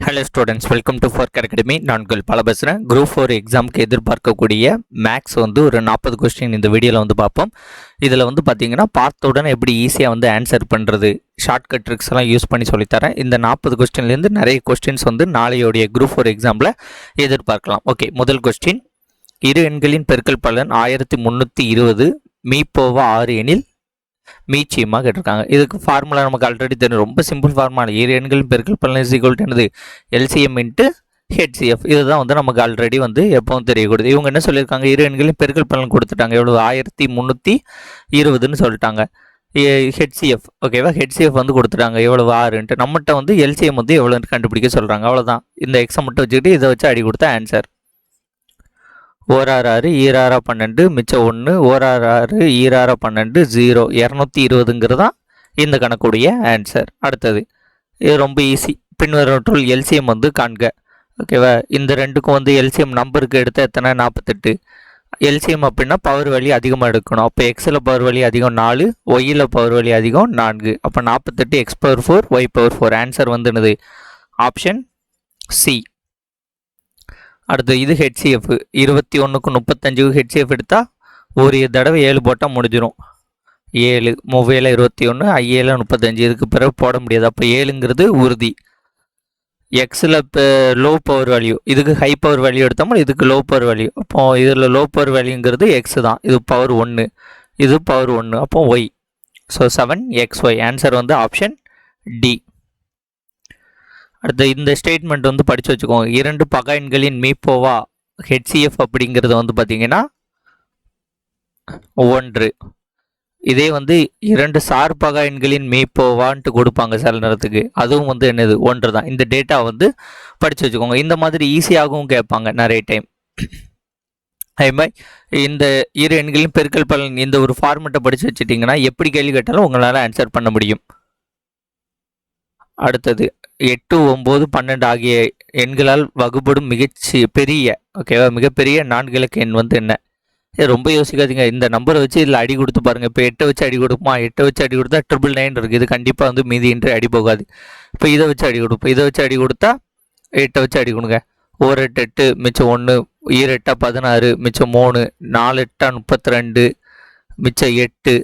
Hello students, welcome to fork academy. நான் உங்கள் பல பேசுகிறேன். குரூப் 4 எக்ஸாமுக்கு எதிர்பார்க்கக்கூடிய மேக்ஸ் வந்து ஒரு 40 கொஸ்டின் இந்த வீடியோவில் வந்து பார்ப்போம். இதில் வந்து பார்த்தீங்கன்னா பார்த்த உடனே எப்படி ஈஸியாக வந்து ஆன்சர் பண்ணுறது, ஷார்ட்கட் ட்ரிக்ஸ் எல்லாம் யூஸ் பண்ணி சொல்லித்தரேன். இந்த 40 கொஸ்டின்லேருந்து நிறைய கொஸ்டின்ஸ் வந்து நாளையோடைய குரூப் 4 எக்ஸாமில் எதிர்பார்க்கலாம். ஓகே, முதல் கொஸ்டின், இரு எண்களின் பெருக்கல் பலன் 1320 மீப்போவா 6 எனில் மீச்சியமாக கேட்டிருக்காங்க. இதுக்கு ஃபார்முலா நமக்கு ஆல்ரெடி தெரியும், ரொம்ப சிம்பிள் ஃபார்முலா. இரு எண்களின் பெருக்கல் பலன் இஸ் ஈக்குவல் டு என்னது, எல்சிஎம் இன்ட்டு ஹெச்சிஎஃப். இதுதான் வந்து நமக்கு ஆல்ரெடி வந்து எப்பவும் தெரியக்கூடாது. இவங்க என்ன சொல்லியிருக்காங்க, இரு எண்களின் பெருக்கல் பலன் கொடுத்துட்டாங்க, எவ்வளோ 1320ன்னு சொல்லிட்டாங்க. ஹெச்சிஎஃப் ஓகேவா, ஹெச்சிஎஃப் வந்து கொடுத்துட்டாங்க எவ்வளோ 6ன்ட்டு. நம்மகிட்ட வந்து எல்சிஎம் வந்து எவ்வளோன்னு கண்டுபிடிக்க சொல்கிறாங்க. அவ்வளோதான், இந்த எக்ஸை மட்டும் வச்சுக்கிட்டு இதை வச்சு அடி கொடுத்தா ஆன்சர். ஓராறு 6 ஈராறா 12 மிச்சம் 1, ஓராறு 6 ஈராறா 12 0, 220ங்கிறது தான் இந்த கணக்குடைய ஆன்சர். அடுத்தது இது ரொம்ப ஈஸி, பின்வருவற்றுள் எல்சிஎம் வந்து காண்க. ஓகேவா, இந்த ரெண்டுக்கும் வந்து எல்சிஎம் நம்பருக்கு எடுத்த எத்தனை, 48. எல்சிஎம் அப்படின்னா பவர் வேல்யூ அதிகமாக எடுக்கணும். அப்போ எக்ஸில் பவர் வேல்யூ அதிகம் 4, ஒய்யில் பவர் வேல்யூ அதிகம் 4. அப்போ 48 x power 4 y power 4. Answer வந்து என்னது, ஆப்ஷன் சி. அடுத்து இது ஹெச்சிஎஃப், 21க்கு 35 ஹெச்சிஎஃப் எடுத்தால் ஒரு தடவை 7 போட்டால் முடிஞ்சிடும். 7 மூவையில் 21, 5 35, இதுக்கு பிறகு போட முடியாது. அப்போ 7ங்கிறது உறுதி. எக்ஸில் இப்போ லோ பவர் வேல்யூ, இதுக்கு ஹை பவர் வேல்யூ எடுத்தோம்னா இதுக்கு லோ பவர் வேல்யூ. அப்போ இதில் லோ பவர் வேல்யூங்கிறது எக்ஸ் தான், இது பவர் 1, இது பவர் 1, அப்போ ஒய். So 7xy. ஆன்சர் வந்து ஆப்ஷன் டி. அடுத்து இந்த ஸ்டேட்மெண்ட் வந்து படித்து வச்சுக்கோங்க. இரண்டு பகா எண்களின் மீப்போவா ஹெச்சிஎஃப் அப்படிங்கிறது வந்து பார்த்தீங்கன்னா 1. இதே வந்து இரண்டு சார் பகா எண்களின் மீப்போவான்ட்டு கொடுப்பாங்க சில நேரத்துக்கு, அதுவும் வந்து என்னது 1 தான். இந்த டேட்டா வந்து படித்து வச்சுக்கோங்க. இந்த மாதிரி ஈஸியாகவும் கேட்பாங்க நிறைய டைம். அதே மாதிரி இந்த இரு எண்களின் பெருக்கல் பலன் இந்த ஒரு ஃபார்மெட்டை படித்து வச்சுட்டிங்கன்னா எப்படி கேள்வி கேட்டாலும் உங்களால் ஆன்சர் பண்ண முடியும். அடுத்தது 8, 9, 12 ஆகிய எண்களால் வகுப்படும் மிகப்பெரிய 4 இலக்க எண் வந்து என்ன? ரொம்ப யோசிக்காதீங்க, இந்த நம்பரை வச்சு இதில் அடி கொடுத்து பாருங்கள். இப்போ 8 வச்சு அடி கொடுப்போமா, 8 வச்சு அடி கொடுத்தா 999 இருக்குது. இது கண்டிப்பாக வந்து மீதி இன்றி அடி போகாது. இப்போ இதை வச்சு அடி கொடுப்போம், இதை வச்சு அடி கொடுத்தா 8 வச்சு அடி கொடுங்க. 1 8 8 மிச்சம் 1, 2 8 16 மிச்சம் 3, 4 8 32 மிச்சம் 8.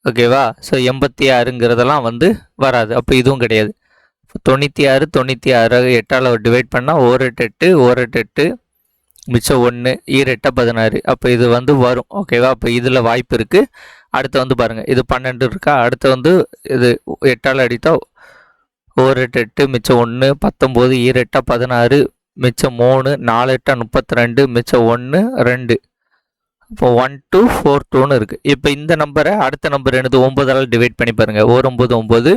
ஓகேவா, ஸோ 86ங்கிறதெல்லாம் வந்து வராது. அப்போ இதுவும் கிடையாது. 96 8ஆல் டிவைட் பண்ணால் 1 8 8 1 8 8 மிச்சம் 1, 2 8 16. அப்போ இது வந்து வரும். ஓகேவா, அப்போ இதில் வாய்ப்பு இருக்குது. அடுத்து வந்து பாருங்கள், இது 12 இருக்கா, அடுத்து வந்து இது 8ஆல் அடித்தா 1 8 8 மிச்சம் 1 19, 2 8 16 மிச்சம் 3, 4 8 32 மிச்சம் 1 2. இப்போ 1 2 4 2ன்னு இருக்குது. இப்போ இந்த நம்பரை அடுத்த நம்பர் என்னது, 9ஆல் டிவைட் பண்ணி பாருங்கள். 1 9 9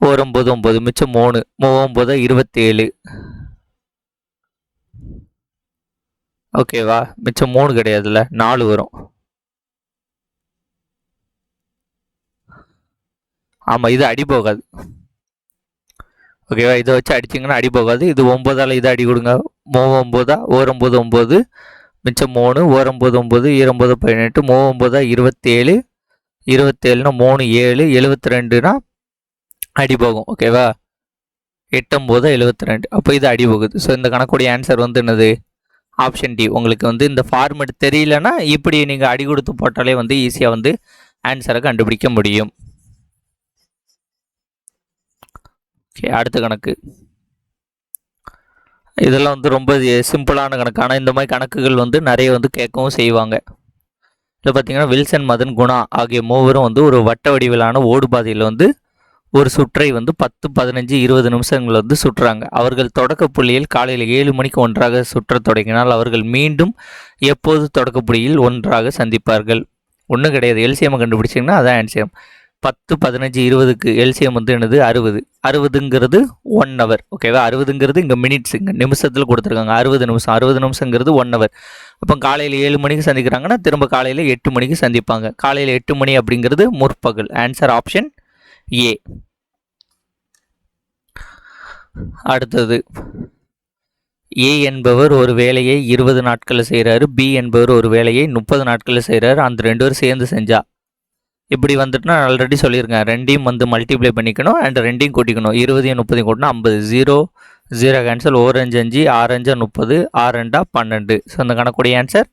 1 9 9 மிச்சம் 3, 9 27. ஓகேவா, மிச்சம் 3 கிடையாதுல்ல, 4 வரும். ஆமாம், இது அடி போகாது. ஓகேவா, இதை வச்சு அடிச்சிங்கன்னா அடி போகாது. இது 9ஆல் இதை அடி கொடுங்க. 9 1 9 9 மிச்சம் 3, 1 9 9 2 18, 9 27, 27னா 3 7, 72னா அடி போகும். ஓகேவா, 8 9 72. அப்போ இது அடி போகுது. ஸோ இந்த கணக்குடைய ஆன்சர் வந்து என்னது, ஆப்ஷன் டி. உங்களுக்கு வந்து இந்த ஃபார்மெட் தெரியலன்னா இப்படி நீங்கள் அடி கொடுத்து போட்டாலே வந்து ஈஸியாக வந்து ஆன்சரை கண்டுபிடிக்க முடியும். ஓகே, அடுத்த கணக்கு. இதெல்லாம் வந்து ரொம்ப சிம்பிளான கணக்கு. ஆனால் இந்த மாதிரி கணக்குகள் வந்து நிறைய வந்து கேட்கவும் செய்வாங்க. இதில் பார்த்தீங்கன்னா வில்சன் மதன் குணா ஆகிய மூவரும் வந்து ஒரு வட்ட வடிவிலான ஓடுபாதையில் வந்து ஒரு சுற்றை வந்து 10 15 20 நிமிஷங்கள் வந்து சுற்றுறாங்க. அவர்கள் தொடக்க புள்ளியில் காலையில் 7 மணிக்கு ஒன்றாக சுற்ற தொடங்கினால் அவர்கள் மீண்டும் எப்போது தொடக்க புள்ளியில் ஒன்றாக சந்திப்பார்கள்? ஒன்றும் கிடையாது, எல்சிஎம் கண்டுபிடிச்சிங்கன்னா அதான் ஆன்சர். 10 15 20க்கு எல்சிஎம் வந்து என்னது, 60. 60ங்கிறது 1 ஹவர். ஓகேவா, 60ங்கிறது இங்கே மினிட்ஸ், இங்கே நிமிஷத்தில் கொடுத்துருக்காங்க. 60 நிமிஷம், 60 நிமிஷங்கிறது 1 ஹவர். அப்போ காலையில் 7 மணிக்கு சந்திக்கிறாங்கன்னா திரும்ப காலையில் 8 மணிக்கு சந்திப்பாங்க. காலையில் 8 மணி அப்படிங்கிறது முற்பகல். Answer option A. அடுத்தது, ஏ என்பவர் ஒரு வேலையை 20 நாட்களில் செய்கிறாரு, பி என்பவர் ஒரு வேலையை 30 நாட்களில் செய்கிறாரு. அந்த 2 பேரும் சேர்ந்து செஞ்சா இப்படி வந்துட்டுனா ஆல்ரெடி சொல்லியிருக்கேன், ரெண்டையும் வந்து மல்டிப்ளை பண்ணிக்கணும் அண்ட் ரெண்டையும் கூட்டிக்கணும். 20 30 கூட்டினா 50, 0 0 கேன்சல், 1 5 5, 6 5 30, 6 2 12. ஸோ அந்த கணக்குடைய ஆன்சர்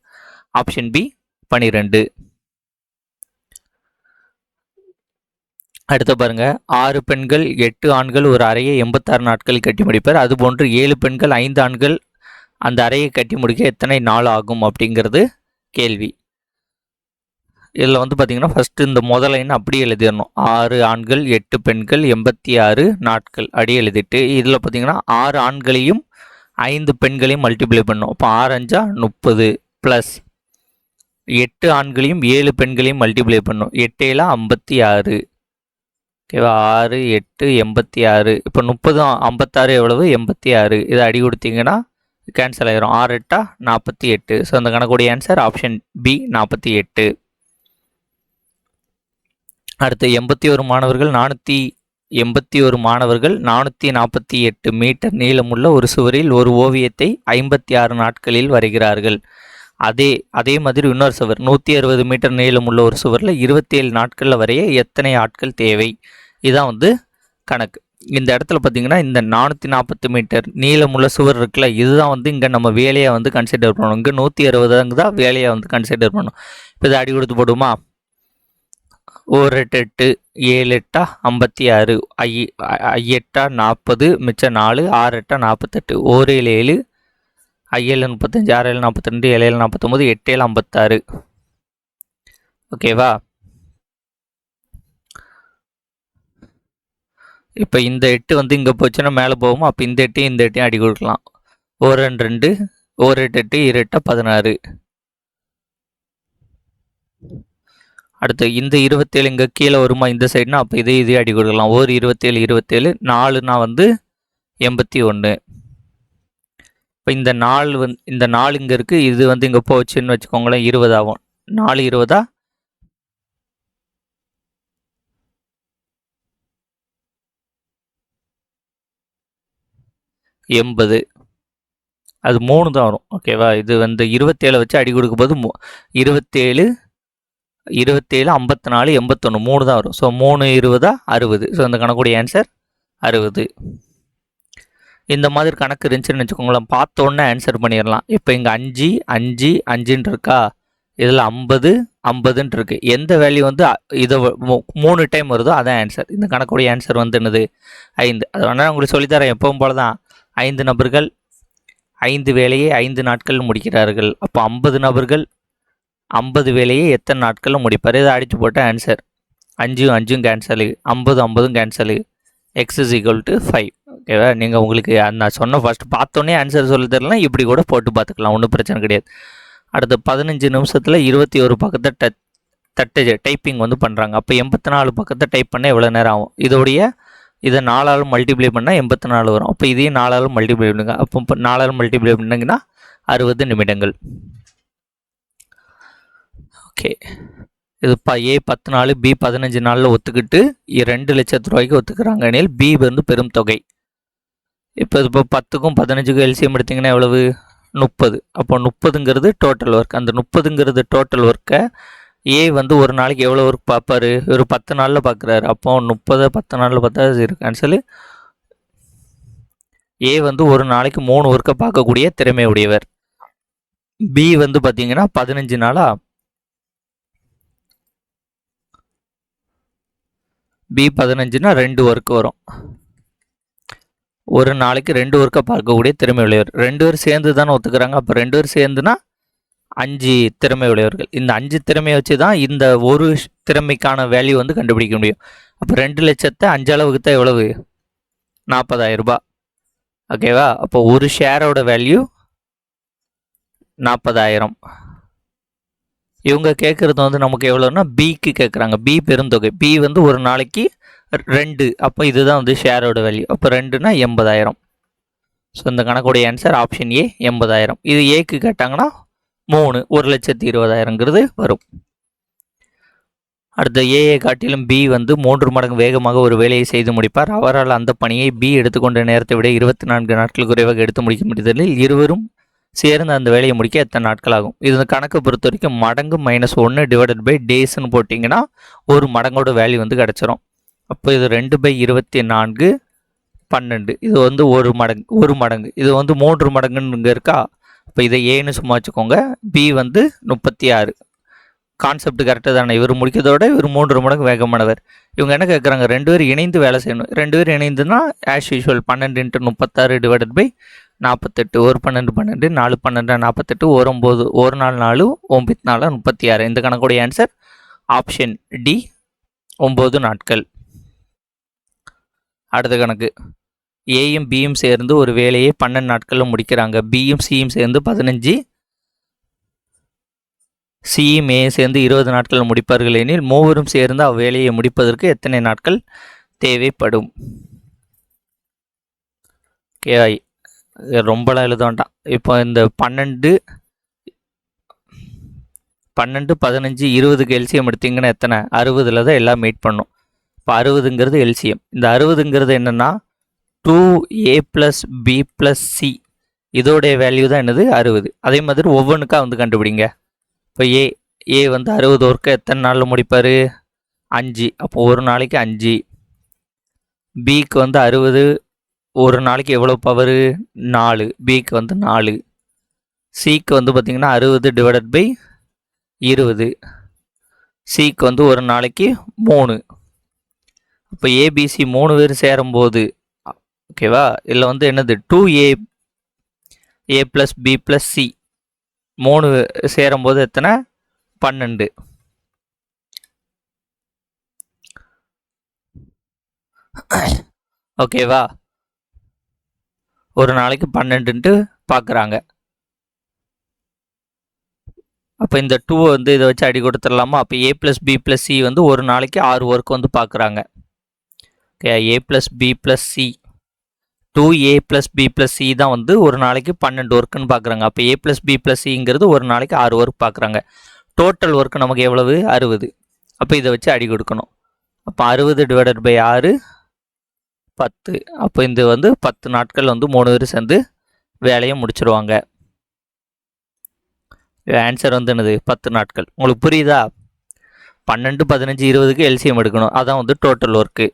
ஆப்ஷன் பி 12. அடுத்து பாருங்க, 6 பெண்கள் 8 ஆண்கள் ஒரு அறையை 86 நாட்கள் கட்டி முடிப்பார். அதுபோன்று 7 பெண்கள் 5 ஆண்கள் அந்த அறையை கட்டி முடிக்க எத்தனை நாள் ஆகும் அப்படிங்கிறது கேள்வி. இதில் வந்து பார்த்தீங்கன்னா ஃபஸ்ட்டு இந்த முதல் லைன் அப்படியே எழுதிடணும். 6 ஆண்கள் 8 பெண்கள் 86 நாட்கள் அப்படி எழுதிட்டு இதில் பார்த்தீங்கன்னா 6 ஆண்களையும் 5 பெண்களையும் மல்டிப்ளை பண்ணணும். அப்போ 6 5 30 ப்ளஸ் 8 ஆண்களையும் 7 பெண்களையும் மல்டிப்ளை பண்ணணும். 8 7 56. ஓகேவா, 6 8 86. இப்போ 30 56 எவ்வளவு? 86. இதை அடி கொடுத்தீங்கன்னா கேன்சல் ஆயிரும். 6 8 48. ஸோ அந்த கணக்குடைய ஆன்சர் ஆப்ஷன் பி 48. அடுத்து 81 மாணவர்கள் 448 மீட்டர் நீளமுள்ள ஒரு சுவரில் ஒரு ஓவியத்தை 56 நாட்களில் வரைகிறார்கள். அதே மாதிரி இன்னொரு சுவர் 160 மீட்டர் நீளமுள்ள ஒரு சுவரில் 27 நாட்களில் வரைய எத்தனை ஆட்கள் தேவை? இதுதான் வந்து கணக்கு. இந்த இடத்துல பார்த்தீங்கன்னா இந்த 440 மீட்டர் நீளமுள்ள சுவர் இருக்குல்ல, இதுதான் வந்து இங்கே நம்ம வேலையை வந்து கன்சிடர் பண்ணணும். இங்கே 160 தான் வேலையை வந்து கன்சிடர் பண்ணணும். இப்போ இதை அடி கொடுத்து போடுமா? 1 8 7 8 56, 5 8 40, மிச்சம் 4, 6 8 48, 1 7 7, 5 35, 6 42, 7 49, 8 56. ஓகேவா? இப்போ இந்த 8 வந்து இங்கே போச்சுன்னா மேலே போகுமா? அப்போ இந்த 8 இந்த 8 அடி கொடுக்கலாம். 1 2 1 8 2 16. அடுத்து இந்த 27 இங்கே கீழே வருமா இந்த சைடுனா? அப்போ இதே அடி கொடுக்கலாம். 1 27 27, 4னா வந்து 81. இப்போ இந்த 4 இங்கே இருக்குது, இது வந்து இங்கே போச்சுன்னு வச்சுக்கோங்களேன், 20 ஆகும். 4 20 80. அது 3 தான் வரும். ஓகேவா, இது வந்து 27 வச்சு அடி கொடுக்கும் போது 27 27 54 81 3 தான் வரும். ஸோ 3 20 60. ஸோ இந்த கணக்குடைய ஆன்சர் 60. இந்த மாதிரி கணக்கு இருந்துச்சுன்னு வச்சுக்கோங்களேன், பார்த்த உடனே ஆன்சர் பண்ணிடலாம். இப்போ இங்கே 5 5 5ன்னு இருக்கா, இதில் 50 50ன்னு இருக்கு. எந்த வேல்யூ வந்து இதை 3 டைம் வருதோ அதான் ஆன்சர். இந்த கணக்குடைய ஆன்சர் வந்து என்னது? 5. அது வேணால் உங்களுக்கு சொல்லித்தரேன். எப்பவும் போல தான் 5 நபர்கள் 5 வேலையை 5 நாட்கள் முடிக்கிறார்கள். அப்போ 50 நபர்கள் 50 வேலையை எத்தனை நாட்களில் முடிப்பார்? இதை அடித்து போட்ட answer 5 5 cancel, 50 50 cancel, x is equal to 5. ஓகேவா, நீங்கள் உங்களுக்கு நான் சொன்ன ஃபஸ்ட்டு பார்த்தோன்னே ஆன்சர் சொல்லி தரலாம், இப்படி கூட போட்டு பார்த்துக்கலாம், ஒன்றும் பிரச்சனை கிடையாது. அடுத்து 15 நிமிஷத்தில் 21 பக்கத்தை டைப்பிங் வந்து பண்ணுறாங்க. அப்போ 84 பக்கத்தை டைப் பண்ண எவ்வளோ நேரம் ஆகும்? இதை 4ஆல் மல்டிப்ளை பண்ணால் 84 வரும். அப்போ இதையும் 4ஆல் மல்டிப்ளை பண்ணுங்க. அப்போ 4ஆல் மல்டிப்ளை பண்ணிங்கன்னா 60 நிமிடங்கள். ஓகே, இது ஏ 10 நாள், பி 15 நாளில் ஒத்துக்கிட்டு 2 லட்சத்து ரூபாய்க்கு ஒத்துக்கிறாங்க எனில் பி வந்து பெரும் தொகை. இப்போ 10க்கும் 15க்கும் எல்சிஎம் எடுத்திங்கன்னா எவ்வளவு? 30. அப்போ 30ங்கிறது டோட்டல் ஒர்க். அந்த 30ங்கிறது டோட்டல் ஒர்க்கை ஏ வந்து ஒரு நாளைக்கு எவ்வளோ ஒர்க் பார்ப்பார்? ஒரு 10 நாளில் பார்க்குறாரு. அப்போ 30 10 நாளில் பார்த்தா 0 கேன்சலு. ஏ வந்து ஒரு நாளைக்கு 3 ஒர்க்கை பார்க்கக்கூடிய திறமை உடையவர். பி வந்து பார்த்தீங்கன்னா 15 நாளா, பி 15னா 2 ஒர்க் வரும். ஒரு நாளைக்கு 2 ஒர்க்கை பார்க்கக்கூடிய திறமை உடையவர். 2 பேர் சேர்ந்து தானே ஒத்துக்கிறாங்க. அப்போ 2 பேர் சேர்ந்துனா 5 திறமை உடையவர்கள். இந்த 5 திறமையை வச்சு தான் இந்த ஒரு திறமைக்கான வேல்யூ வந்து கண்டுபிடிக்க முடியும். அப்போ 2 லட்சத்தை 5 அளவுக்கு தான் எவ்வளவு? 40,000 ரூபாய். ஓகேவா, அப்போ ஒரு ஷேரோட வேல்யூ 40,000. இவங்க கேட்குறது வந்து நமக்கு எவ்வளோன்னா பிக்கு கேட்குறாங்க. பி பெருந்தொகை. பி வந்து ஒரு நாளைக்கு 2. அப்போ இதுதான் வந்து ஷேரோட வேல்யூ. அப்போ 2னா 80,000. ஸோ இந்த கணக்குடைய ஆன்சர் ஆப்ஷன் ஏ 80,000. இது ஏக்கு கேட்டாங்கன்னா 3 1,20,000ங்கிறது வரும். அடுத்த ஏஐ காட்டிலும் பி வந்து 3 மடங்கு வேகமாக ஒரு வேலையை செய்து முடிப்பார். அவரால் அந்த பணியை பி எடுத்துக்கொண்ட நேரத்தை விட 24 நாட்கள் குறைவாக எடுத்து முடிக்க முடிந்ததில் இருவரும் சேர்ந்து அந்த வேலையை முடிக்க எத்தனை நாட்கள் ஆகும். இது கணக்கை பொறுத்த வரைக்கும் மடங்கு -1 டிவைடட் பை டேஸ்ன்னு போட்டிங்கன்னா ஒரு மடங்கோட வேல்யூ வந்து கிடச்சிரும். அப்போ இது 2/24 12. இது வந்து ஒரு மடங்கு இது வந்து 3 மடங்குன்னு இங்கே இருக்கா. இப்போ இதை ஏன்னு சும்மா வச்சுக்கோங்க. பி வந்து 36. கான்செப்ட் கரெக்டாக தானே. இவர் முடிக்கிறதோட இவர் 3 மடங்கு வேகமானவர். இவங்க என்ன கேட்குறாங்க, 2 பேர் இணைந்து வேலை செய்யணும். 2 பேர் இணைந்துன்னா ஆஸ் யூஷுவல் 12 × 36 டிவைடட் பை 48. 1 12 12 4 12 48 1 9 1 4 4 9 4 36. இந்த கணக்குடைய ஆன்சர் ஆப்ஷன் டி 9 நாட்கள். அடுத்த கணக்கு, ஏயும் பியும் சேர்ந்து ஒரு வேலையை 12 நாட்களில் முடிக்கிறாங்க. பியும் சியும் சேர்ந்து 15, சியும் ஏயும் சேர்ந்து 20 நாட்களில் முடிப்பார்கள் எனில் மூவரும் சேர்ந்து அவ்வேலையை முடிப்பதற்கு எத்தனை நாட்கள் தேவைப்படும். ஓகே, ரொம்பலாம் எழுத வேண்டாம். இப்போ இந்த 12 15 20க்கு எல்சிஎம் எடுத்தீங்கன்னா எத்தனை, 60ல் தான் எல்லாம் மீட் பண்ணும். இப்போ 60ங்கிறது எல்சிஎம். இந்த 60ங்கிறது என்னென்னா 2a + b + c, இதோடைய வேல்யூ தான் என்னது 60. அதே மாதிரி ஒவ்வொன்றுக்கா வந்து கண்டுபிடிங்க. இப்போ ஏ வந்து 60 ஒர்க்கை எத்தனை நாளில் முடிப்பார், 5. அப்போ ஒரு நாளைக்கு 5. பிக்கு வந்து 60 ஒரு நாளைக்கு எவ்வளோ பவர், 4. பிக்கு வந்து 4. சிக்கு வந்து பார்த்திங்கன்னா 60 டிவைடட் பை 20. சிக்கு வந்து ஒரு நாளைக்கு 3. இப்போ ஏபிசி 3 பேர் சேரும்போது ஓகேவா, இதில் வந்து என்னது 2a + b + c 3 சேரும்போது எத்தனை, 12. ஓகேவா, ஒரு நாளைக்கு 12ன்ட்டு பார்க்குறாங்க. அப்போ இந்த 2 வந்து இதை வச்சு அடி கொடுத்துடலாமா. அப்போ a + b + c வந்து ஒரு நாளைக்கு 6 ஒர்க் வந்து பார்க்குறாங்க. Okay, a + b + c 2a + b + c தான் வந்து ஒரு நாளைக்கு 12 ஒர்க்குன்னு பார்க்குறாங்க. அப்போ a + b + cங்கிறது ஒரு நாளைக்கு 6 ஒர்க் பார்க்குறாங்க. டோட்டல் ஒர்க்கு நமக்கு எவ்வளவு, 60. அப்போ இதை வச்சு அடி கொடுக்கணும். அப்போ 60 டிவைடட் பை 6 10. அப்போ இந்த வந்து 10 நாட்கள் வந்து 3 பேர் சேர்ந்து வேலையை முடிச்சிருவாங்க. ஆன்சர் வந்து என்னது, 10 நாட்கள். உங்களுக்கு புரியுதா. 12 15 20க்கு எல்சிஎம் எடுக்கணும். அதான் வந்து டோட்டல் ஒர்க்கு.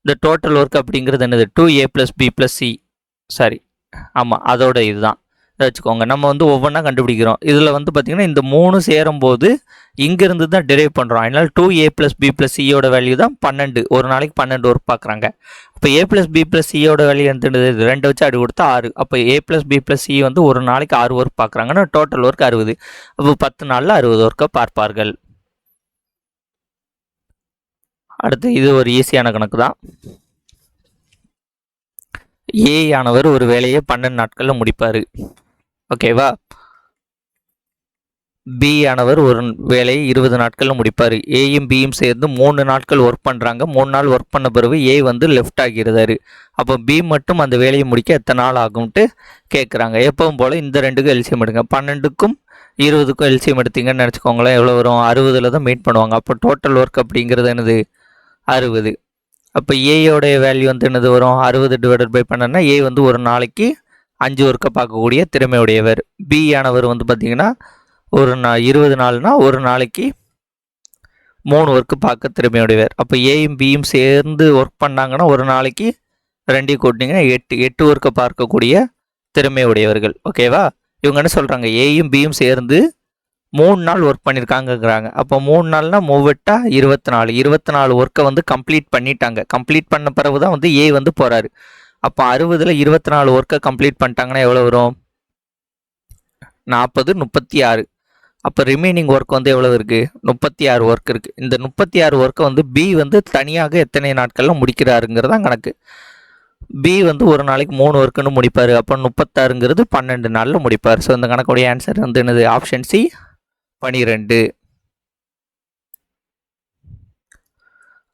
இந்த டோட்டல் ஒர்க் அப்படிங்கிறது என்னது, 2a + b + c, சாரி ஆமாம் அதோட இதுதான். இதை வச்சுக்கோங்க. நம்ம வந்து ஒவ்வொன்றா கண்டுபிடிக்கிறோம். இதில் வந்து பார்த்திங்கன்னா இந்த 3 சேரும்போது இங்கேருந்து தான் டெரைவ் பண்ணுறோம். அதனால் 2a + b + c வேல்யூ தான் 12. ஒரு நாளைக்கு 12 ஒர்க் பார்க்குறாங்க. அப்போ a + b + c வேல்யூ என்னது, 2 வச்சு அடி கொடுத்தா 6. அப்போ a + b + c வந்து ஒரு நாளைக்கு 6 ஒர்க் பார்க்குறாங்கன்னா டோட்டல் ஒர்க் 60. அப்போ 10 நாளில் 60 ஒர்க்கை பார்ப்பார்கள். அடுத்து இது ஒரு ஈஸியான கணக்கு தான். ஏ ஆனவர் ஒரு வேலையை 12 நாட்களில் முடிப்பார். ஓகேவா, பி ஆனவர் ஒரு வேலையை 20 நாட்களில் முடிப்பார். ஏயும் பியும் சேர்ந்து 3 நாட்கள் ஒர்க் பண்ணுறாங்க. 3 நாள் ஒர்க் பண்ண பிறகு ஏ வந்து லெஃப்ட் ஆகிடுறாரு. அப்போ பி மட்டும் அந்த வேலையை முடிக்க எத்தனை நாள் ஆகும்ட்டு கேட்குறாங்க. எப்பவும் போல் இந்த 2க்கும் எல்சிஎம் எடுங்க. 12க்கும் 20க்கும் எல்சிஎம் எடுத்தீங்கன்னு நினச்சிக்கோங்களேன், எவ்வளோ வரும், 60ல் தான் மீட் பண்ணுவாங்க. அப்போ டோட்டல் ஒர்க் அப்படிங்கிறது என்னது, 60. அப்போ ஏயோடைய வேல்யூ வந்து என்னது வரும், 60 டிவைடட் பை 12. ஏ வந்து ஒரு நாளைக்கு 5 ஒர்க்கை பார்க்கக்கூடிய திறமையுடையவர். பி ஆனவர் வந்து பார்த்திங்கன்னா ஒரு 20 நாள்னா ஒரு நாளைக்கு 3 ஒர்க்கு பார்க்க திறமையுடையவர். அப்போ ஏயும் பியும் சேர்ந்து ஒர்க் பண்ணாங்கன்னா ஒரு நாளைக்கு 2 கூட்டிங்கன்னா 8 ஒர்க்கை பார்க்கக்கூடிய திறமையுடையவர்கள். ஓகேவா, இவங்க என்ன சொல்கிறாங்க, ஏயும் பியும் சேர்ந்து 3 நாள் ஒர்க் பண்ணியிருக்காங்கங்கிறாங்க. அப்போ 3 நாள்னா 3 24. 24 ஒர்க்கை வந்து கம்ப்ளீட் பண்ணிட்டாங்க. கம்ப்ளீட் பண்ண பிறகு தான் வந்து ஏ வந்து போகிறாரு. அப்போ 60ல் 24 ஒர்க்கை கம்ப்ளீட் பண்ணிட்டாங்கன்னா எவ்வளோ வரும், 40 36. அப்போ ரிமைனிங் ஒர்க் வந்து எவ்வளோ இருக்குது, 36 ஒர்க் இருக்குது. இந்த 36 ஒர்க்கை வந்து பி வந்து தனியாக எத்தனை நாட்களில் முடிக்கிறாருங்கிறது தான் கணக்கு. பி வந்து ஒரு நாளைக்கு 3 ஒர்க்குன்னு முடிப்பார். அப்போ 36ங்கிறது 12 நாளில் முடிப்பார். ஸோ இந்த கணக்குடைய ஆன்சர் வந்து என்னது, ஆப்ஷன் சி 12.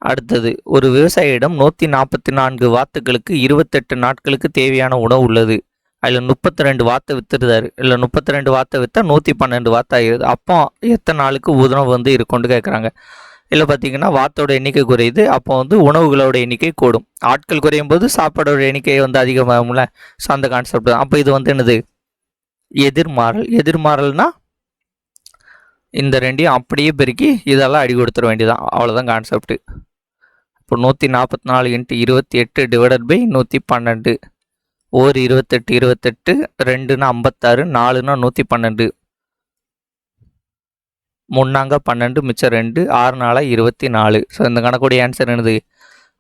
அடுத்தது, ஒரு விவசாயியிடம் 144 வாத்துக்களுக்கு 28 நாட்களுக்கு தேவையான உணவு உள்ளது. அதில் 32 வாத்தை வித்துருந்தாரு. இல்லை 32 வாத்தை விற்றா 112 வாத்து ஆகிடுது. அப்போ எத்தனை நாளுக்கு உணவு வந்து இருக்கும்னு கேட்குறாங்க. இல்லை பார்த்தீங்கன்னா வாத்தோட எண்ணிக்கை குறையுது, அப்போ வந்து உணவுகளோட எண்ணிக்கை கூடும். ஆட்கள் குறையும் போது சாப்பாடோட எண்ணிக்கை வந்து அதிகமாகும்ல. ஸோ அந்த கான்செப்ட் தான். அப்போ இது வந்து என்னது, எதிர்மாறல்னா இந்த ரெண்டையும் அப்படியே பெருக்கி இதெல்லாம் அடி கொடுத்துட வேண்டியதான், அவ்வளோதான் கான்செப்ட். இப்போ 144 × 28 டிவைடட் பை 112. ஒரு 28 2னா 56, 4னா 112, 3 12, மிச்சம் 2, 6 4 24. ஸோ இந்த கணக்குடைய ஆன்சர் என்னது?